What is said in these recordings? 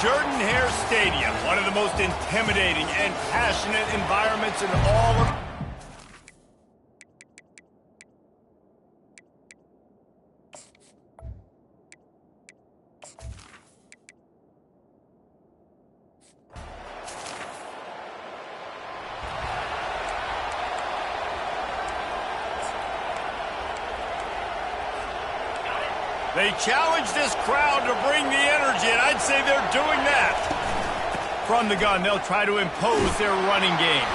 Jordan-Hare Stadium, one of the most intimidating and passionate environments in all of... They challenge this crowd to bring the energy, and I'd say they're doing that. From the gun, they'll try to impose their running game.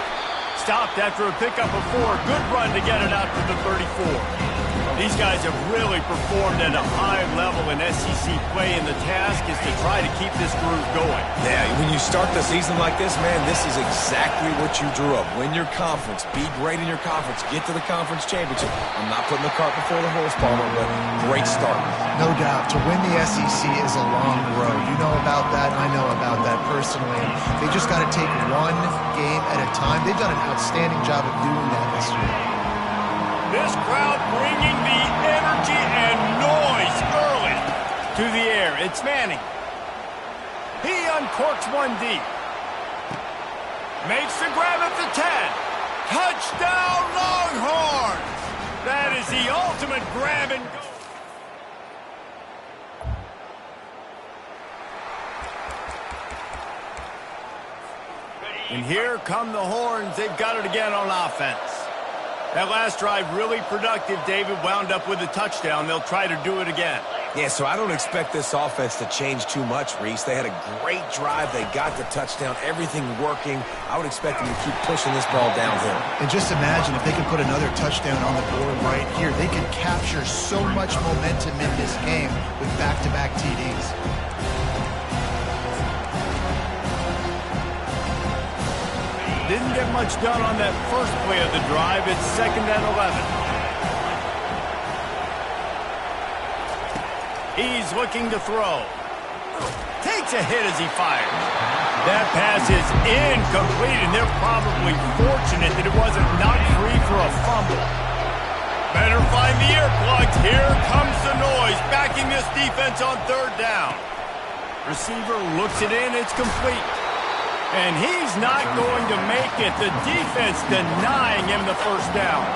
Stopped after a pickup of 4. Good run to get it out to the 34. These guys have really performed at a high level in SEC play, and the task is to try to keep this groove going. Yeah, when you start the season like this, man, this is exactly what you drew up. Win your conference, be great in your conference, get to the conference championship. I'm not putting the cart before the horse, Palmer, but great start. No doubt. To win the SEC is a long road. You know about that. I know about that personally. They just got to take one game at a time. They've done an outstanding job of doing that this year. This crowd bringing the energy and noise early to the air. It's Manning. He uncorks one deep. Makes the grab at the 10. Touchdown, Longhorns! That is the ultimate grab and go. And here come the Horns. They've got it again on offense. That last drive really productive, David. Wound up with a touchdown. They'll try to do it again. Yeah, so I don't expect this offense to change too much, Reese. They had a great drive. They got the touchdown. Everything working. I would expect them to keep pushing this ball downhill. And just imagine if they could put another touchdown on the board right here. They could capture so much momentum in this game with back-to-back TDs. Didn't get much done on that first play of the drive. It's 2nd and 11. He's looking to throw. Takes a hit as he fires. That pass is incomplete, and they're probably fortunate that it wasn't knocked free for a fumble. Better find the earplugs. Here comes the noise, backing this defense on 3rd down. Receiver looks it in. It's complete. And he's not going to make it. The defense denying him the 1st down.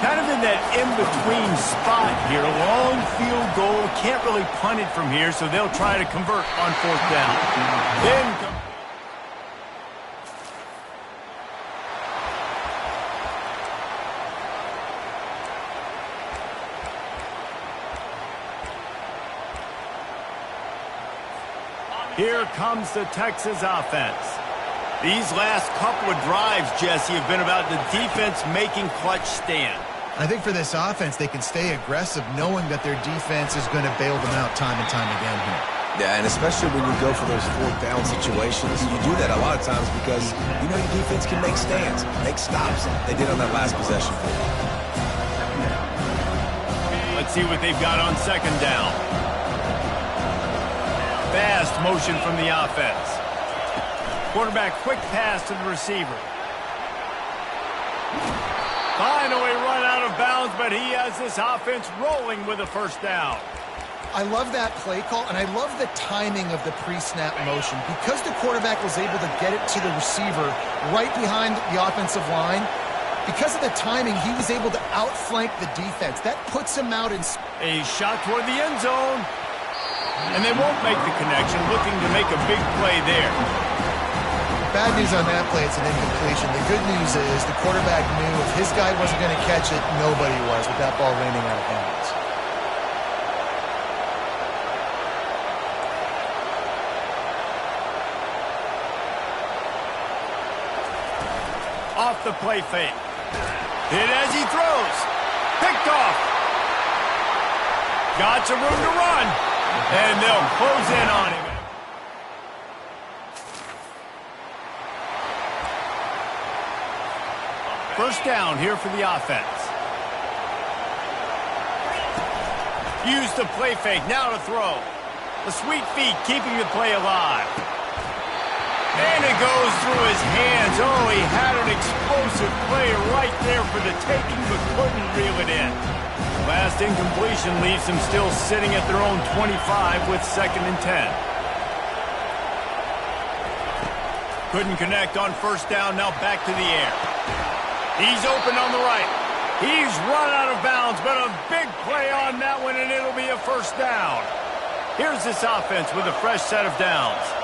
Kind of in that in-between spot here. Long field goal. Can't really punt it from here, so they'll try to convert on 4th down. Then... Here comes the Texas offense. These last couple of drives, Jesse, have been about the defense making clutch stand. I think for this offense, they can stay aggressive knowing that their defense is going to bail them out time and time again here. Yeah, and especially when you go for those 4th down situations, you do that a lot of times because you know your defense can make stands, make stops. They did on that last possession. Let's see what they've got on 2nd down. Fast motion from the offense. Quarterback quick pass to the receiver. Finally run out of bounds, but he has this offense rolling with a 1st down. I love that play call, and I love the timing of the pre-snap motion. Because the quarterback was able to get it to the receiver right behind the offensive line, because of the timing, he was able to outflank the defense. That puts him out in... A shot toward the end zone. And they won't make the connection, looking to make a big play there. Bad news on that play, it's an incompletion. The good news is the quarterback knew if his guy wasn't going to catch it, nobody was with that ball landing out of bounds. Off the play fake. Hit as he throws. Picked off. Got some room to run. And they'll close in on him. First down here for the offense. Use the play fake. Now to throw. The sweet feet keeping the play alive. And it goes through his hands. Oh, he had an explosive play right there for the taking, but couldn't reel it in. Last incompletion leaves them still sitting at their own 25 with 2nd and 10. Couldn't connect on first down, now back to the air. He's open on the right. He's run out of bounds, but a big play on that one, and it'll be a first down. Here's this offense with a fresh set of downs.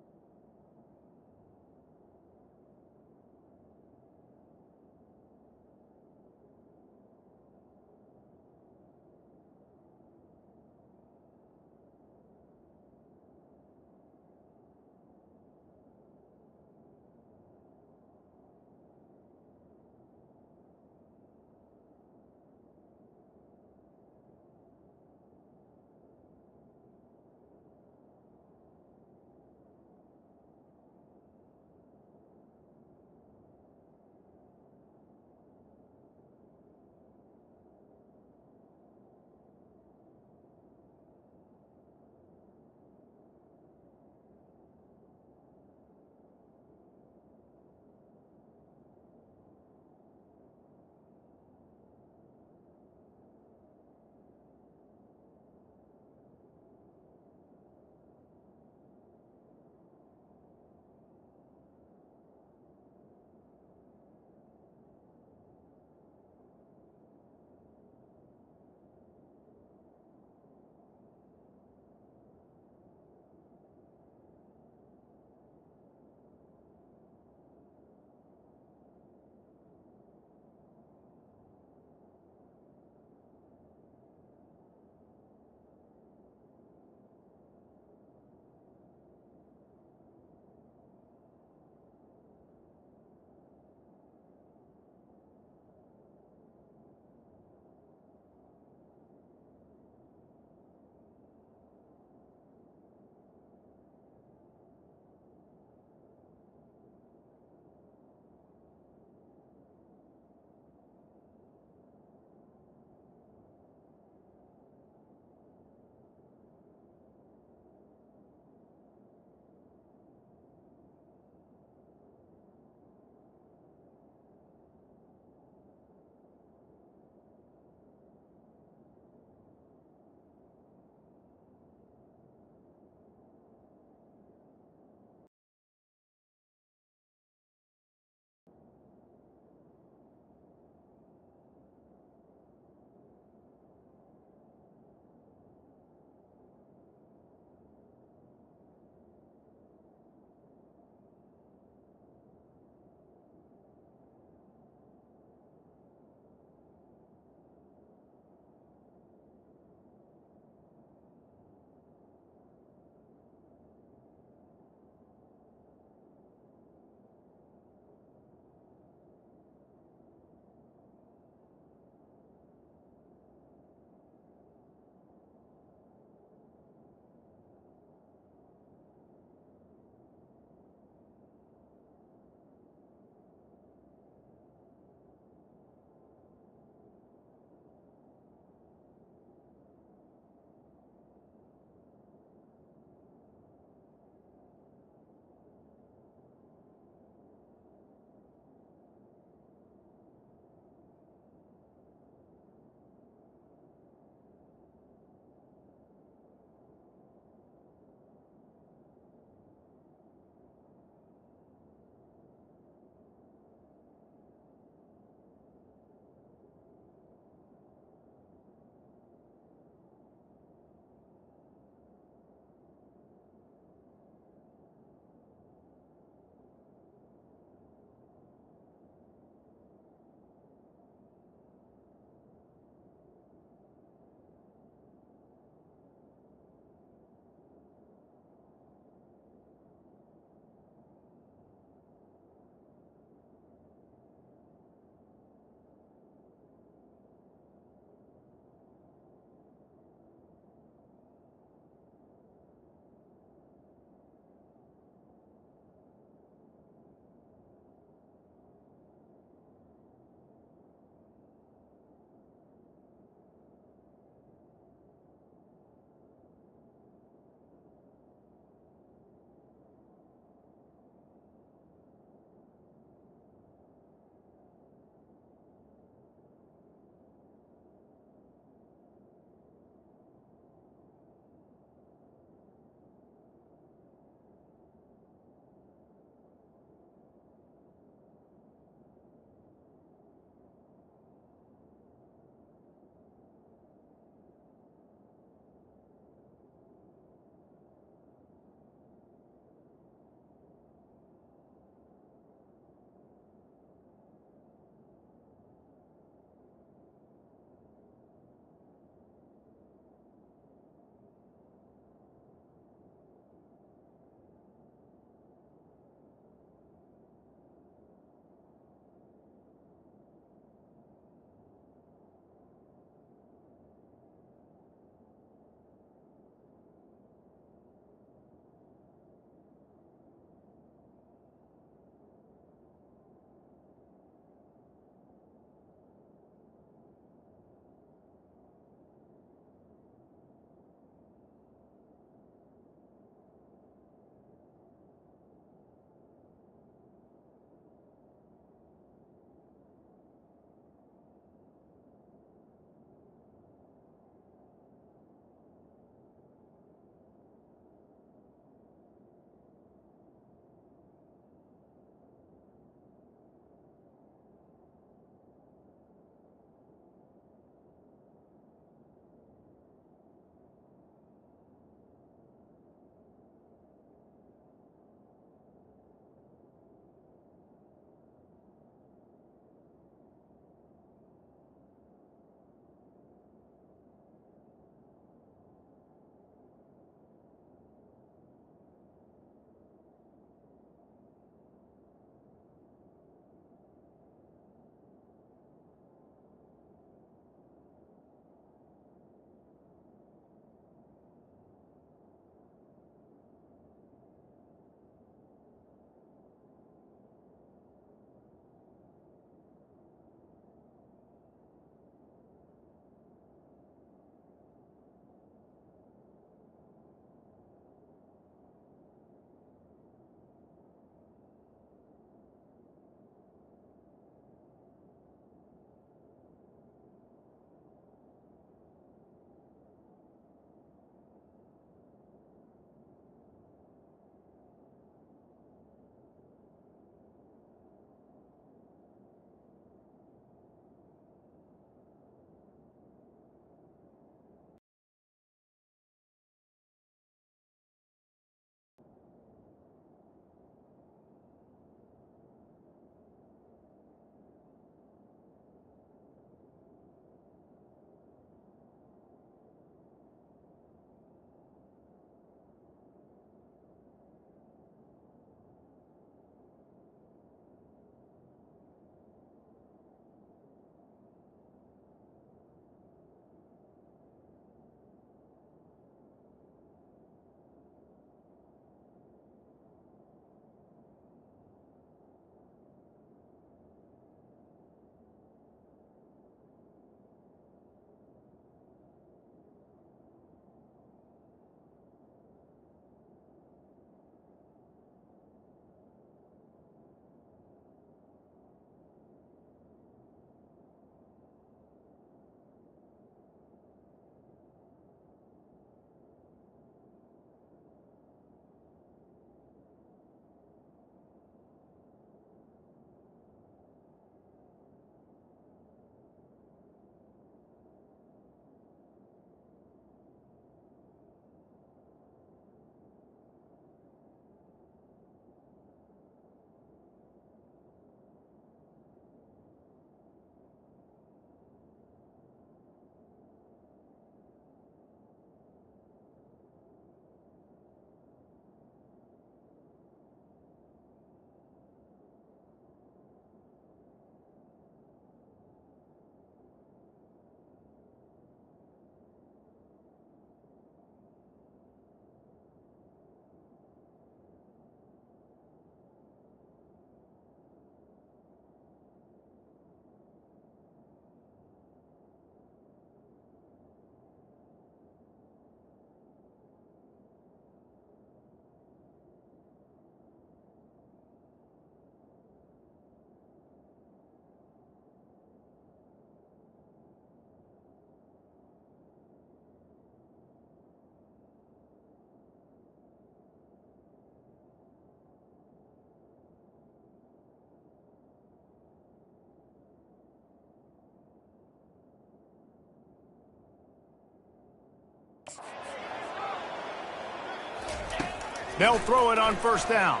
They'll throw it on first down.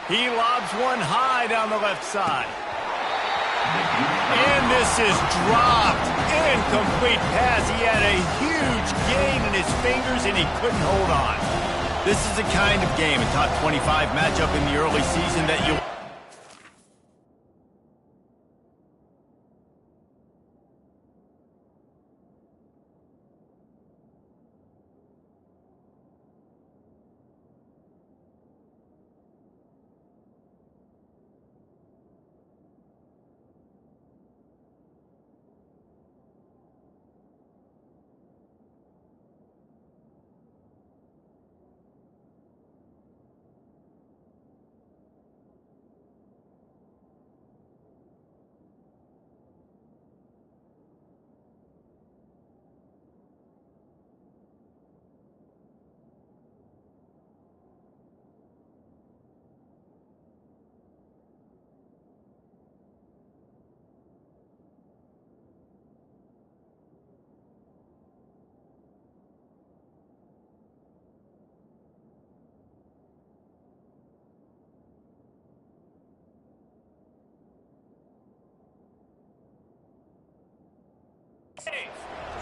He lobs one high down the left side. And this is dropped. Incomplete pass. He had a huge gain in his fingers, and he couldn't hold on. This is the kind of game, a top 25 matchup in the early season that you...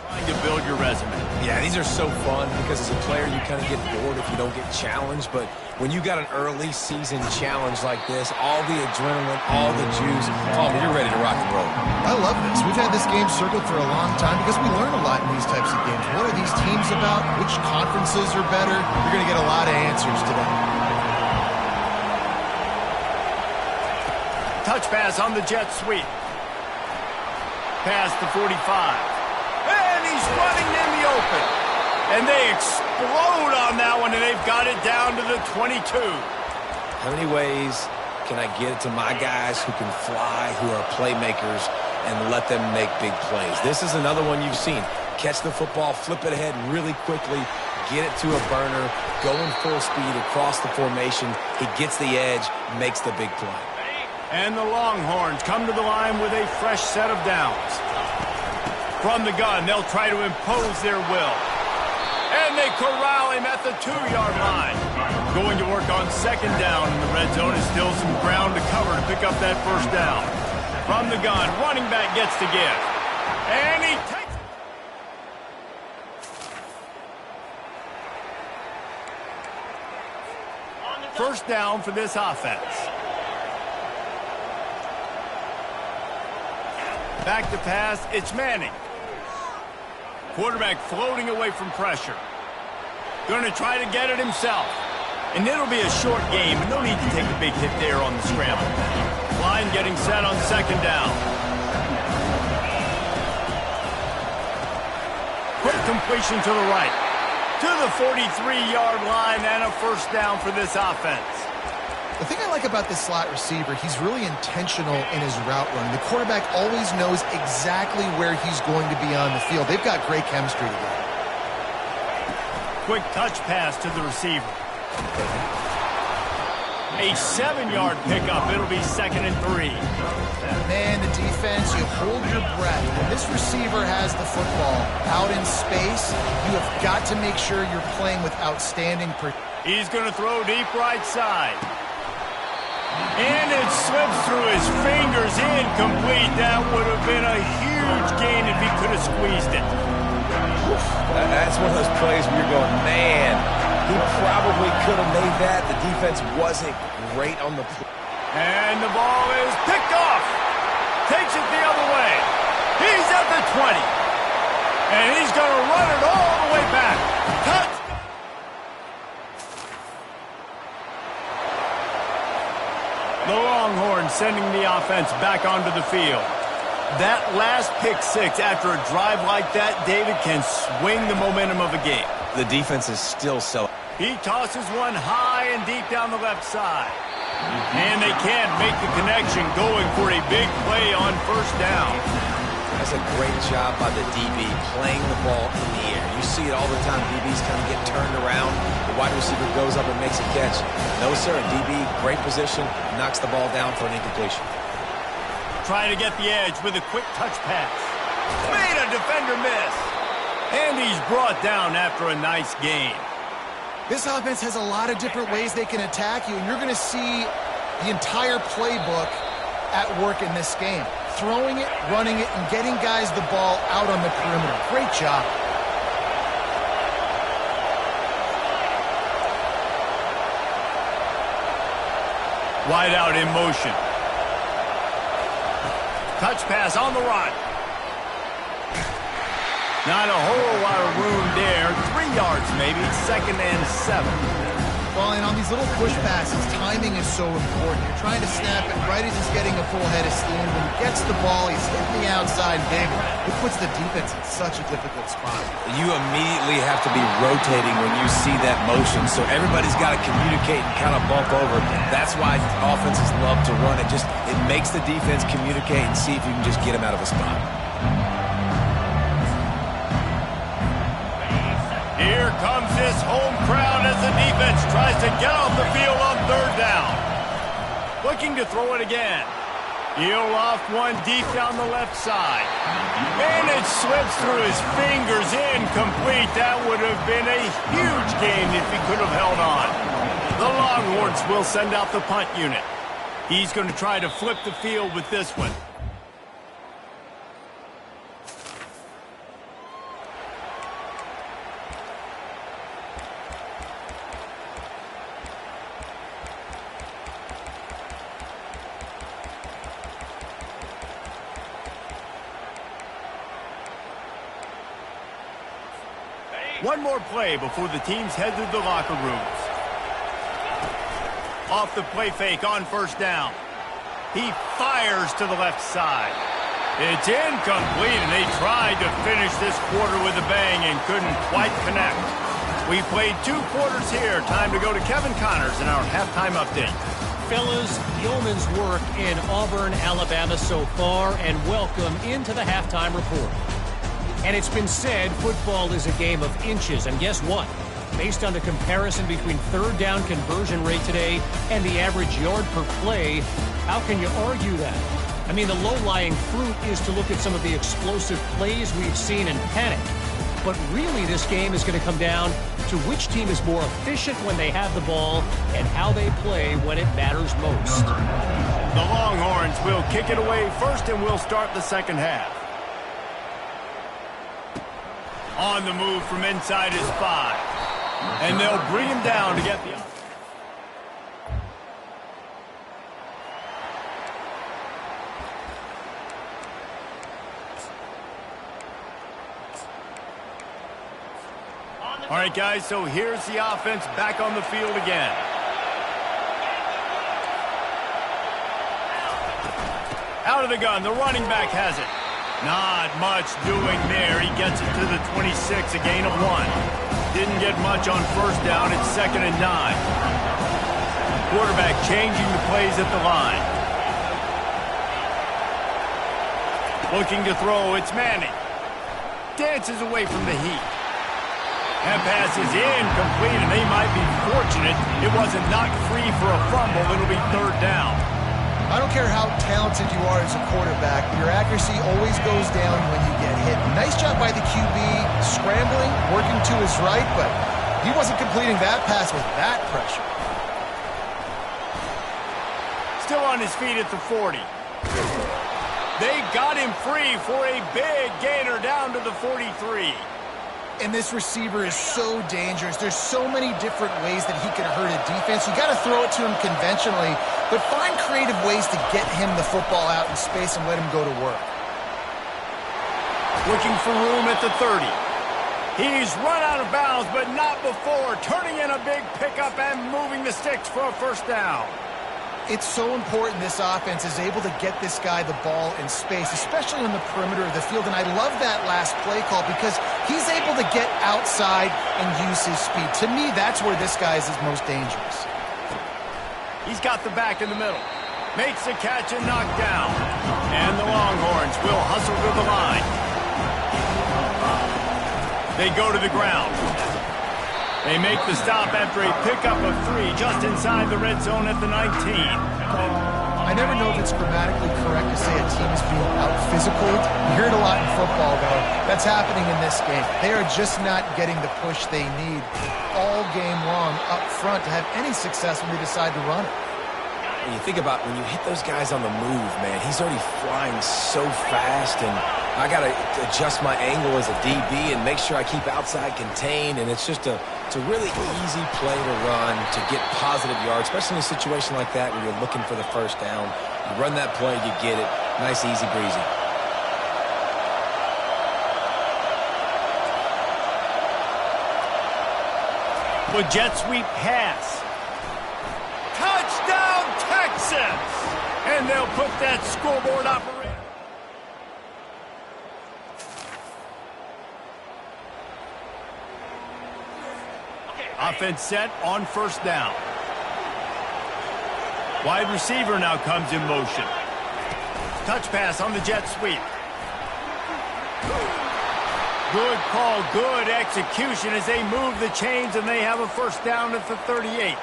Trying to build your resume. Yeah, these are so fun because as a player you kind of get bored if you don't get challenged, but when you got an early season challenge like this, all the adrenaline, all the juice, Palmer, you're ready to rock and roll. I love this. We've had this game circled for a long time because we learn a lot in these types of games. What are these teams about? Which conferences are better? You're going to get a lot of answers today. Touch pass on the jet sweep. Past the 45. And he's running in the open. And they explode on that one, and they've got it down to the 22. How many ways can I get it to my guys who can fly, who are playmakers, and let them make big plays? This is another one you've seen. Catch the football, flip it ahead really quickly, get it to a burner, going full speed across the formation. He gets the edge, makes the big play. And the Longhorns come to the line with a fresh set of downs. From the gun, they'll try to impose their will. And they corral him at the 2-yard line. Going to work on second down in the red zone is still some ground to cover to pick up that first down. From the gun, running back gets to give. And he takes it. First down for this offense. Back to pass, it's Manning. Quarterback floating away from pressure. Going to try to get it himself. And it'll be a short game, and no need to take a big hit there on the scramble. Line getting set on second down. Quick completion to the right. To the 43-yard line and a first down for this offense. The thing I like about this slot receiver, he's really intentional in his route running. The quarterback always knows exactly where he's going to be on the field. They've got great chemistry together. Quick touch pass to the receiver. A 7-yard pickup. It'll be 2nd and 3. Man, the defense, you hold your breath. When this receiver has the football out in space, you have got to make sure you're playing with outstanding protection. He's going to throw deep right side. And it slips through his fingers, incomplete. That would have been a huge gain if he could have squeezed it. That's one of those plays where you're going, man, he probably could have made that. The defense wasn't great on the play. And the ball is picked off. Takes it the other way. He's at the 20. And he's going to run it all the way back. Touchdown. The Longhorns sending the offense back onto the field. That last pick six after a drive like that, David, can swing the momentum of a game. The defense is still selling. He tosses one high and deep down the left side. And they can't make the connection, going for a big play on first down. That's a great job by the DB playing the ball in the air. You see it all the time. DBs kind of get turned around. The wide receiver goes up and makes a catch. No, sir. DB, great position, knocks the ball down for an incompletion. Trying to get the edge with a quick touch pass. Made a defender miss. And he's brought down after a nice gain. This offense has a lot of different ways they can attack you, and you're going to see the entire playbook at work in this game. Throwing it, running it, and getting guys the ball out on the perimeter. Great job. Wide out in motion. Touch pass on the run. Not a whole lot of room there. 3 yards maybe. 2nd and 7. Well, and on these little push passes, timing is so important. You're trying to snap it right as he's getting a full head of steam. When he gets the ball, he's hitting the outside big. It puts the defense in such a difficult spot. You immediately have to be rotating when you see that motion, so everybody's got to communicate and kind of bump over. That's why offenses love to run it. It makes the defense communicate and see if you can just get him out of a spot. Here comes this home crowd as the defense tries to get off the field on 3rd down. Looking to throw it again. He'll loft one deep down the left side. And it slips through his fingers, incomplete. That would have been a huge gain if he could have held on. The Longhorns will send out the punt unit. He's going to try to flip the field with this one. One more play before the teams head to the locker rooms. Off the play fake on 1st down. He fires to the left side. It's incomplete, and they tried to finish this quarter with a bang and couldn't quite connect. We played 2 quarters here. Time to go to Kevin Connors in our halftime update. Fellas, yeoman's work in Auburn, Alabama so far, and welcome into the halftime report. And it's been said football is a game of inches, and guess what? Based on the comparison between 3rd down conversion rate today and the average yard per play, how can you argue that? I mean, the low-lying fruit is to look at some of the explosive plays we've seen and panic. But really, this game is going to come down to which team is more efficient when they have the ball and how they play when it matters most. The Longhorns will kick it away first, and we'll start the 2nd half. On the move from inside his 5. And they'll bring him down to get the... All right, guys, so here's the offense back on the field again. Out of the gun, the running back has it. Not much doing there. He gets it to the 26, a gain of 1. Didn't get much on 1st down. It's 2nd and 9. Quarterback changing the plays at the line. Looking to throw. It's Manning. Dances away from the heat. That pass is incomplete, and they might be fortunate it wasn't knocked free for a fumble. It'll be 3rd down. I don't care how talented you are as a quarterback, your accuracy always goes down when you get hit. Nice job by the QB, scrambling, working to his right, but he wasn't completing that pass with that pressure. Still on his feet at the 40. They got him free for a big gainer down to the 43. And this receiver is so dangerous. There's so many different ways that he can hurt a defense. You got to throw it to him conventionally, but find creative ways to get him the football out in space and let him go to work. Looking for room at the 30. He's run out of bounds, but not before. Turning in a big pickup and moving the sticks for a 1st down. It's so important this offense is able to get this guy the ball in space, especially on the perimeter of the field. And I love that last play call because he's able to get outside and use his speed. To me, that's where this guy is his most dangerous. He's got the back in the middle. Makes the catch and knocked down. And the Longhorns will hustle to the line. They go to the ground. They make the stop after a pickup of 3 just inside the red zone at the 19. I never know if it's grammatically correct to say a team is being out-physicaled. You hear it a lot in football, though. That's happening in this game. They are just not getting the push they need all game long up front to have any success when they decide to run it. And you think about when you hit those guys on the move, man, he's already flying so fast, and I got to adjust my angle as a DB and make sure I keep outside contained, and it's a really easy play to run to get positive yards, especially in a situation like that where you're looking for the first down. You run that play, you get it. Nice, easy breezy. With jet sweep pass. Touchdown, Texas! And they'll put that scoreboard operator. Offense set on first down. Wide receiver now comes in motion. Touch pass on the jet sweep. Good call, good execution as they move the chains and they have a first down at the 38.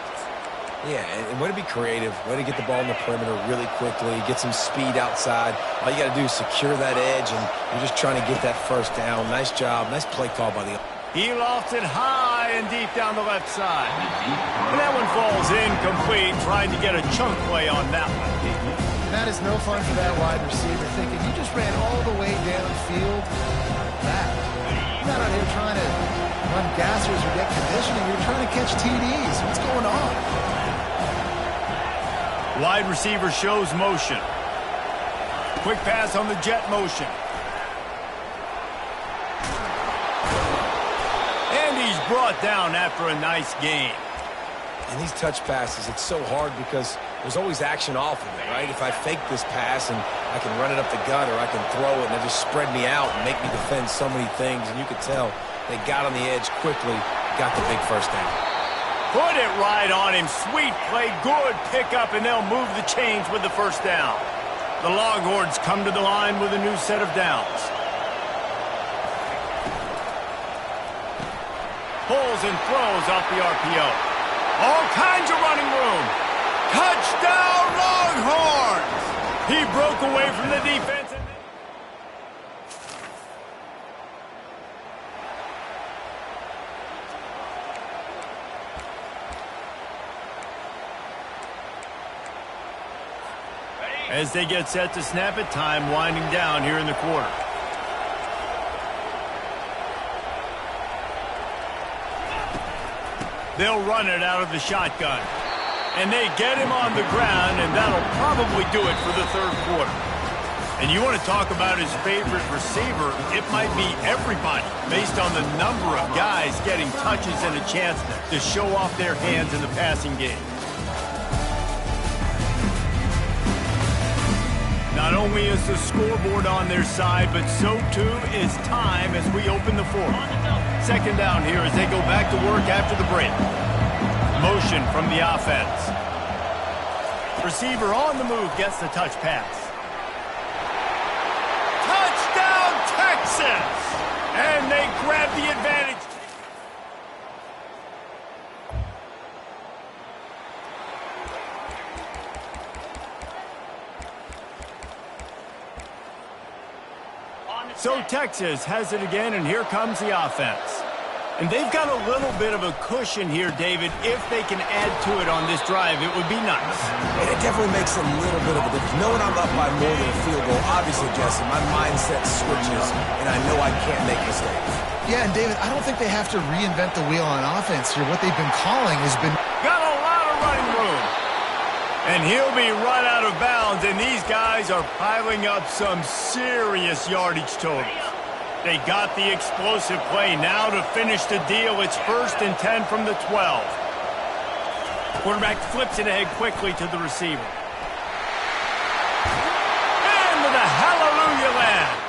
Yeah, and way to be creative, way to get the ball in the perimeter really quickly, get some speed outside. All you got to do is secure that edge, and you're just trying to get that first down. Nice job, nice play call by the... He lofts it high and deep down the left side. And that one falls incomplete, trying to get a chunk play on that one. That is no fun for that wide receiver, thinking you just ran all the way downfield. You're not out here trying to run gassers or get conditioning. You're trying to catch TDs. What's going on? Wide receiver shows motion. Quick pass on the jet motion. And he's brought down after a nice gain. And these touch passes, it's so hard because there's always action off of it, right? If I fake this pass and I can run it up the gut or I can throw it and they just spread me out and make me defend so many things. And you could tell they got on the edge quickly, got the big first down. Put it right on him. Sweet play, good pickup, and they'll move the chains with the first down. The Longhorns come to the line with a new set of downs. Pulls and throws off the RPO. All kinds of running room. Touchdown, Longhorns! He broke away from the defense. As they get set to snap it, time winding down here in the quarter. They'll run it out of the shotgun. And they get him on the ground, and that'll probably do it for the third quarter. And you want to talk about his favorite receiver, it might be everybody, based on the number of guys getting touches and a chance to show off their hands in the passing game. Not only is the scoreboard on their side, but so too is time as we open the fourth. Second down here as they go back to work after the break. Motion from the offense. Receiver on the move gets the touch pass. Touchdown, Texas! And they grab the advantage. So Texas has it again, and here comes the offense. And they've got a little bit of a cushion here, David. If they can add to it on this drive, it would be nice. And it definitely makes a little bit of a difference. Knowing I'm up by more than a field goal, obviously, Jesse, my mindset switches, and I know I can't make mistakes. Yeah, and David, I don't think they have to reinvent the wheel on offense here. What they've been calling has been... Got a lot of running room. And he'll be run out of bounds, and these guys are piling up some serious yardage totals. They got the explosive play. Now to finish the deal, it's 1st and 10 from the 12. Quarterback flips it ahead quickly to the receiver. And with a hallelujah land.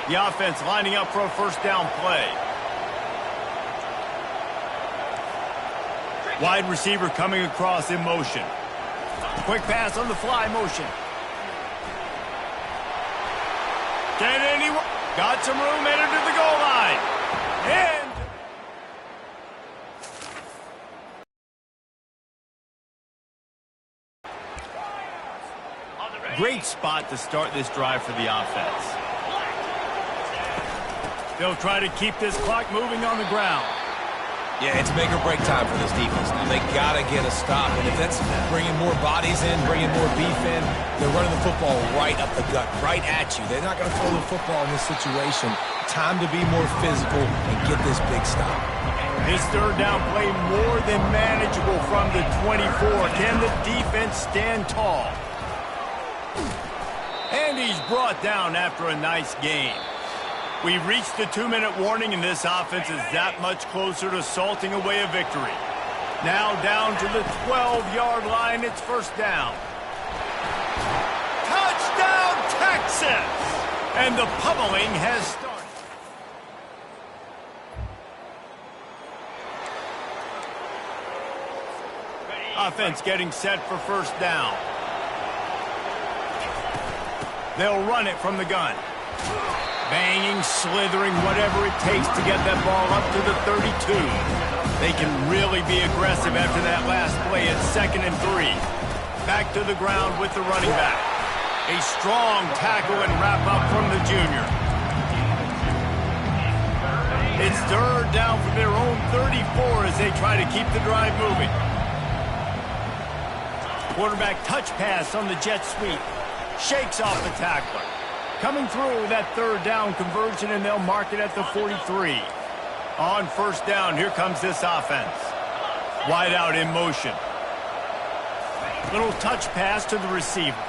The offense lining up for a first down play. Wide receiver coming across in motion. Quick pass on the fly motion. Can anyone? Got some room, headed to the goal line. And Great spot to start this drive for the offense. They'll try to keep this clock moving on the ground. Yeah, it's make or break time for this defense. Now, they got to get a stop, and if that's bringing more bodies in, bringing more beef in, they're running the football right up the gut, right at you. They're not going to throw the football in this situation. Time to be more physical and get this big stop. This third down play more than manageable from the 24. Can the defense stand tall? And he's brought down after a nice gain. We've reached the 2-minute warning, and this offense is that much closer to salting away a victory. Now down to the 12-yard line. It's first down. Touchdown, Texas! And the pummeling has started. Offense getting set for first down. They'll run it from the gun. Banging, slithering, whatever it takes to get that ball up to the 32. They can really be aggressive after that last play at 2nd and 3. Back to the ground with the running back. A strong tackle and wrap up from the junior. It's third down from their own 34 as they try to keep the drive moving. Quarterback touch pass on the jet sweep. Shakes off the tackler. Coming through that third down conversion, and they'll mark it at the 43. On first down, here comes this offense. Wide out in motion. Little touch pass to the receiver.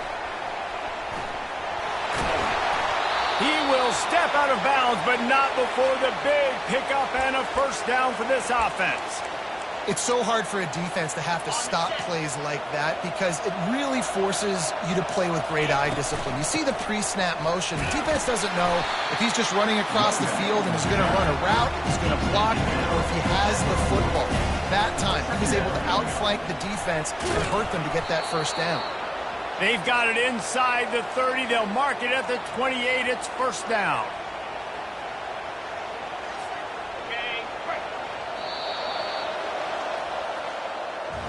He will step out of bounds, but not before the big pickup and a first down for this offense. It's so hard for a defense to have to stop plays like that because it really forces you to play with great eye discipline. You see the pre-snap motion. The defense doesn't know if he's just running across the field and is going to run a route, if he's going to block, or if he has the football. That time, he was able to outflank the defense and hurt them to get that first down. They've got it inside the 30. They'll mark it at the 28. It's first down.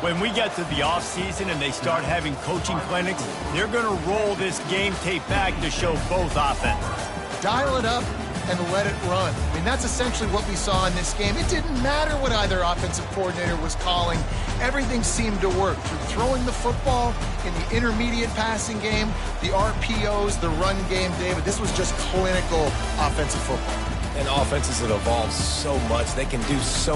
When we get to the offseason and they start having coaching clinics, they're going to roll this game tape back to show both offenses. Dial it up and let it run. I mean, that's essentially what we saw in this game. It didn't matter what either offensive coordinator was calling. Everything seemed to work through throwing the football in the intermediate passing game, the RPOs, the run game, David. This was just clinical offensive football. And offenses that evolve so much, they can do so